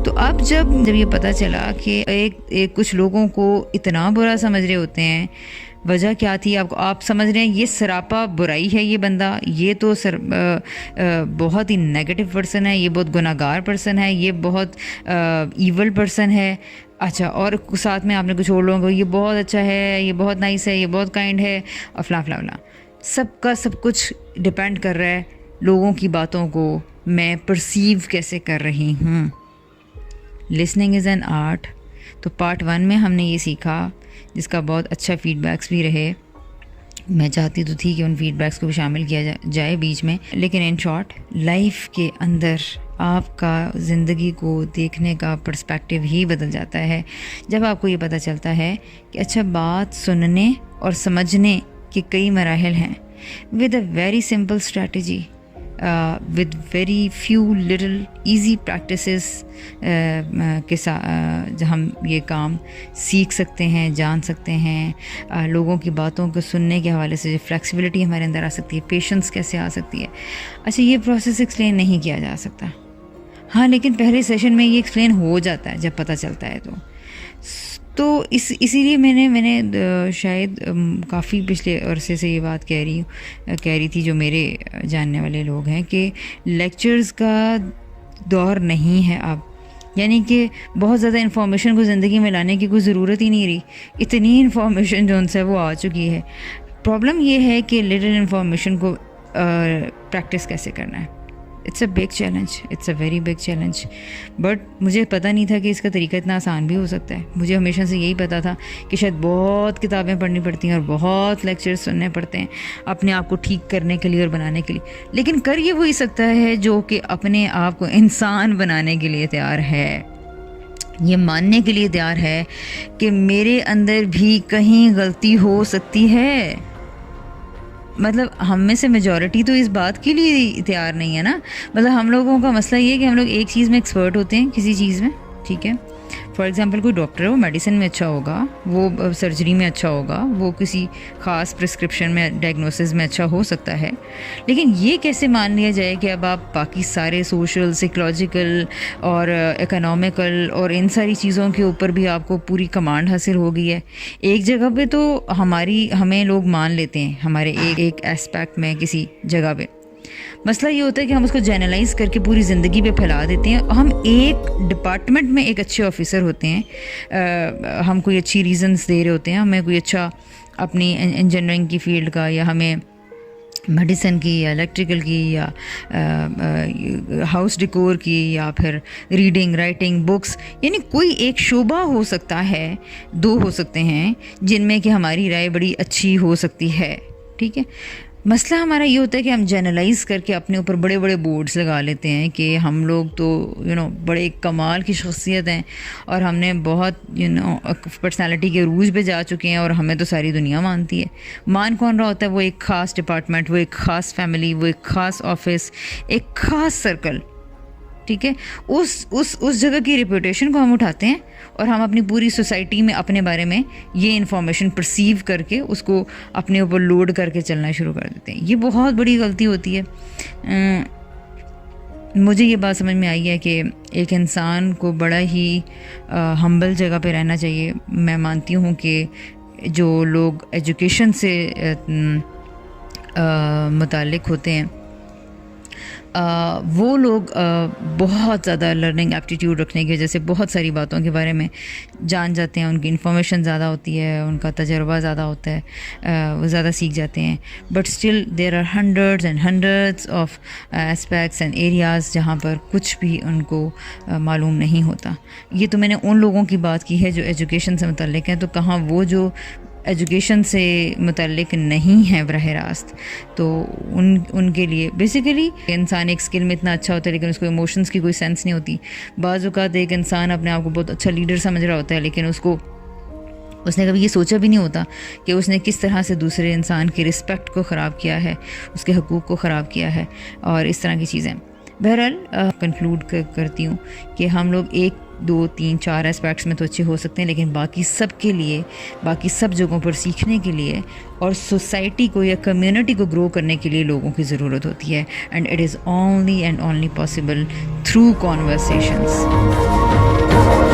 तो अब जब ये पता चला कि एक कुछ लोगों को इतना बुरा समझ रहे होते हैं, वजह क्या थी आप समझ रहे हैं ये सरापा बुराई है, ये बंदा, ये तो बहुत ही नेगेटिव पर्सन है, ये बहुत गुनाहगार पर्सन है, ये बहुत ईवल पर्सन है। अच्छा, और साथ में आपने कुछ और लोगों को ये बहुत अच्छा है, ये बहुत नाइस है, ये बहुत काइंड है, और फला फला फला। सबका सब कुछ डिपेंड कर रहा है लोगों की बातों को मैं परसीव कैसे कर रही हूँ। Listening is an art. तो पार्ट 1 में हमने ये सीखा, जिसका बहुत अच्छा फीडबैक्स भी रहे। मैं चाहती तो थी कि उन फीडबैक्स को भी शामिल किया जाए बीच में, लेकिन इन शॉर्ट लाइफ के अंदर आपका ज़िंदगी को देखने का पर्सपेक्टिव ही बदल जाता है जब आपको ये पता चलता है कि अच्छा, बात सुनने और समझने के कई मराहल हैं, with a very simple strategy, with very few little easy practices के साथ हम ये काम सीख सकते हैं, जान सकते हैं। लोगों की बातों को सुनने के हवाले से जो फ्लेक्सिबिलिटी हमारे अंदर आ सकती है, पेशेंस कैसे आ सकती है। अच्छा, ये प्रोसेस एक्सप्लेन नहीं किया जा सकता, हाँ, लेकिन पहले सेशन में ये एक्सप्लेन हो जाता है जब पता चलता है। तो इसीलिए मैंने शायद काफ़ी पिछले अरसे से ये बात कह रही थी जो मेरे जानने वाले लोग हैं कि लेक्चर्स का दौर नहीं है अब, यानी कि बहुत ज़्यादा इन्फॉर्मेशन को ज़िंदगी में लाने की कोई ज़रूरत ही नहीं रही। इतनी इन्फॉर्मेशन जो उनसे वो आ चुकी है। प्रॉब्लम ये है कि लिटिल इन्फॉर्मेशन को प्रैक्टिस कैसे करना है। It's a big challenge, it's a very big challenge. But मुझे पता नहीं था कि इसका तरीका इतना आसान भी हो सकता है। मुझे हमेशा से यही पता था कि शायद बहुत किताबें पढ़नी पड़ती हैं और बहुत लेक्चर्स सुनने पड़ते हैं अपने आप को ठीक करने के लिए और बनाने के लिए, लेकिन कर ये वही सकता है जो कि अपने आप को इंसान बनाने के लिए तैयार है, ये मानने के लिए तैयार है कि मेरे अंदर भी कहीं गलती हो सकती है। मतलब हम में से मेजॉरिटी तो इस बात के लिए तैयार नहीं है ना। मतलब हम लोगों का मसला ये है कि हम लोग एक चीज़ में एक्सपर्ट होते हैं, किसी चीज़ में, ठीक है। फॉर एग्जांपल कोई डॉक्टर है, वो मेडिसिन में अच्छा होगा, वो सर्जरी में अच्छा होगा, वो किसी ख़ास प्रिस्क्रिप्शन में, डायग्नोसिस में अच्छा हो सकता है, लेकिन ये कैसे मान लिया जाए कि अब आप बाकी सारे सोशल, साइकोलॉजिकल और इकोनॉमिकल और इन सारी चीज़ों के ऊपर भी आपको पूरी कमांड हासिल हो गई है। एक जगह पे तो हमें लोग मान लेते हैं हमारे एक एस्पेक्ट में, किसी जगह पे। मसला ये होता है कि हम उसको जनरलाइज करके पूरी ज़िंदगी पे फैला देते हैं। हम एक डिपार्टमेंट में एक अच्छे ऑफिसर होते हैं, हम कोई अच्छी रीजंस दे रहे होते हैं, हमें कोई अच्छा अपनी इंजीनियरिंग की फील्ड का, या हमें मेडिसिन की, या इलेक्ट्रिकल की, या हाउस डेकोर की, या फिर रीडिंग, राइटिंग, बुक्स, यानी कोई एक शोबा हो सकता है, 2 हो सकते हैं जिनमें कि हमारी राय बड़ी अच्छी हो सकती है, ठीक है। मसला हमारा ये होता है कि हम जनरलाइज करके अपने ऊपर बड़े बड़े बोर्ड्स लगा लेते हैं कि हम लोग तो बड़े कमाल की शख्सियत हैं और हमने बहुत पर्सनालिटी के रूज पे जा चुके हैं और हमें तो सारी दुनिया मानती है। मान कौन रहा होता है? वो एक ख़ास डिपार्टमेंट, वो एक ख़ास फैमिली, वो एक ख़ास ऑफिस, एक ख़ास सर्कल, ठीक है। उस जगह की रेपुटेशन को हम उठाते हैं और हम अपनी पूरी सोसाइटी में अपने बारे में ये इन्फॉर्मेशन परसीव करके उसको अपने ऊपर लोड करके चलना शुरू कर देते हैं। ये बहुत बड़ी गलती होती है। मुझे ये बात समझ में आई है कि एक इंसान को बड़ा ही हम्बल जगह पे रहना चाहिए। मैं मानती हूँ कि जो लोग एजुकेशन से मुताल्लिक़ होते हैं, वो लोग बहुत ज़्यादा लर्निंग एप्टीट्यूड रखने की वजह से बहुत सारी बातों के बारे में जान जाते हैं। उनकी इन्फॉर्मेशन ज़्यादा होती है, उनका तजर्बा ज़्यादा होता है, वो ज़्यादा सीख जाते हैं। But still there are hundreds and hundreds of aspects and areas जहाँ पर कुछ भी उनको मालूम नहीं होता। ये तो मैंने उन लोगों की बात की है जो एजुकेशन से मुतल्लिक़ हैं। तो कहाँ वो जो एजुकेशन से मुतल्लिक़ नहीं है बरह रास्त, तो उनके लिए बेसिकली इंसान एक स्किल में इतना अच्छा होता है लेकिन उसको इमोशंस की कोई सेंस नहीं होती। बाज़ औक़ात एक इंसान अपने आप को बहुत अच्छा लीडर समझ रहा होता है लेकिन उसने कभी ये सोचा भी नहीं होता कि उसने किस तरह से दूसरे इंसान की रिस्पेक्ट को ख़राब किया है, उसके हकूक़ को ख़राब किया है और इस तरह की चीज़ें। बहरहाल कंक्लूड करती हूँ कि हम लोग 1 2 3 4 एस्पेक्ट्स में तो अच्छे हो सकते हैं, लेकिन बाकी सब के लिए, बाकी सब जगहों पर सीखने के लिए और सोसाइटी को या कम्युनिटी को ग्रो करने के लिए लोगों की ज़रूरत होती है। And it is only and only possible through conversations.